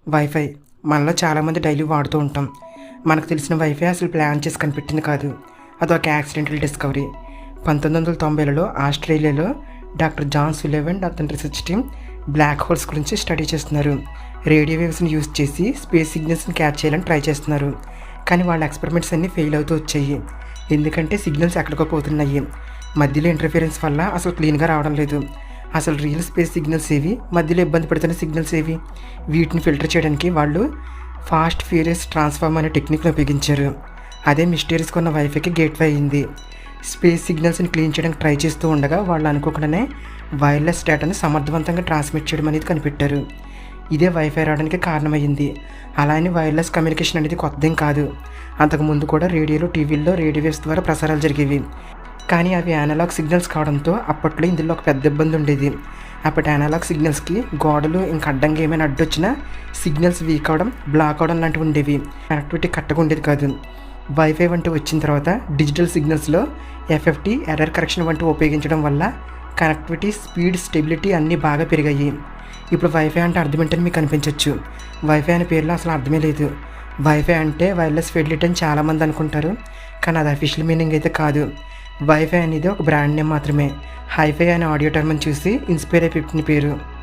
Wifi మనలో చాలామంది daily వాడుతూ ఉంటాం. మనకు తెలిసిన వైఫై అసలు ప్లాన్ చేసి కనిపెట్టింది కాదు. అదొక యాక్సిడెంటల్ డిస్కవరీ. 1990లలో ఆస్ట్రేలియాలో డాక్టర్ జాన్ సులివన్ అతని రీసెర్చ్ టీమ్ బ్లాక్ హోల్స్ గురించి స్టడీ చేస్తున్నారు. రేడియో వేవ్స్ని యూజ్ చేసి స్పేస్ సిగ్నల్స్ని క్యాచ్ చేయాలని ట్రై చేస్తున్నారు. కానీ వాళ్ళ ఎక్స్పెరిమెంట్స్ అన్నీ ఫెయిల్ అవుతూ వచ్చాయి. ఎందుకంటే సిగ్నల్స్ ఎక్కడికో పోతున్నాయి. మధ్యలో ఇంటర్ఫిరెన్స్ వల్ల అసలు క్లీన్గా రావడం లేదు. అసలు రియల్ స్పేస్ సిగ్నల్స్ ఏవి, మధ్యలో ఇబ్బంది పెడుతున్న సిగ్నల్స్ ఏవి, వీటిని ఫిల్టర్ చేయడానికి వాళ్ళు ఫాస్ట్ ఫ్యూరియస్ ట్రాన్స్ఫార్మ్ అనే టెక్నిక్ను ఉపయోగించారు. అదే మిస్టీరియస్గా ఉన్న వైఫైకి గేట్వే అయింది. స్పేస్ సిగ్నల్స్ని క్లీన్ చేయడానికి ట్రై చేస్తూ ఉండగా వాళ్ళు అనుకోకుండానే వైర్లెస్ డేటాని సమర్థవంతంగా ట్రాన్స్మిట్ చేయడం అనేది కనిపెట్టారు. ఇదే వైఫై రావడానికి కారణమైంది. అలానే వైర్లెస్ కమ్యూనికేషన్ అనేది కొత్తదేం కాదు. అంతకుముందు కూడా రేడియోలో, టీవీల్లో రేడియో వేవ్స్ ద్వారా ప్రసారాలు జరిగేవి. కానీ అవి అనలాగ్ సిగ్నల్స్ కావడంతో అప్పట్లో ఇందులో ఒక పెద్ద ఇబ్బంది ఉండేది. అప్పటి అనలాగ్ సిగ్నల్స్కి గోడలు ఇంకా అడ్డంగా ఏమైనా అడ్డొచ్చినా సిగ్నల్స్ వీక్ అవడం, బ్లాక్ అవడం లాంటివి ఉండేవి. కనెక్టివిటీ కరెక్ట్గా ఉండేది కాదు. వైఫై వంటి వచ్చిన తర్వాత డిజిటల్ సిగ్నల్స్లో ఎఫ్ఎఫ్టీ, ఎర్రర్ కరెక్షన్ వంటివి ఉపయోగించడం వల్ల కనెక్టివిటీ, స్పీడ్, స్టెబిలిటీ అన్నీ బాగా పెరిగాయి. ఇప్పుడు వైఫై అంటే అర్థం ఏంటని మీకు అనిపించవచ్చు. వైఫై అనే పేరులో అసలు అర్థమే లేదు. వైఫై అంటే వైర్లెస్ ఫెసిలిటీ అని చాలామంది అనుకుంటారు. కానీ అది అఫీషియల్ మీనింగ్ అయితే కాదు. వైఫై అనేది ఒక బ్రాండ్ నేమ్ మాత్రమే. హైఫై అనే ఆడియో టర్మ్ని చూసి ఇన్స్పైర్ అయిపోయిన పేరు.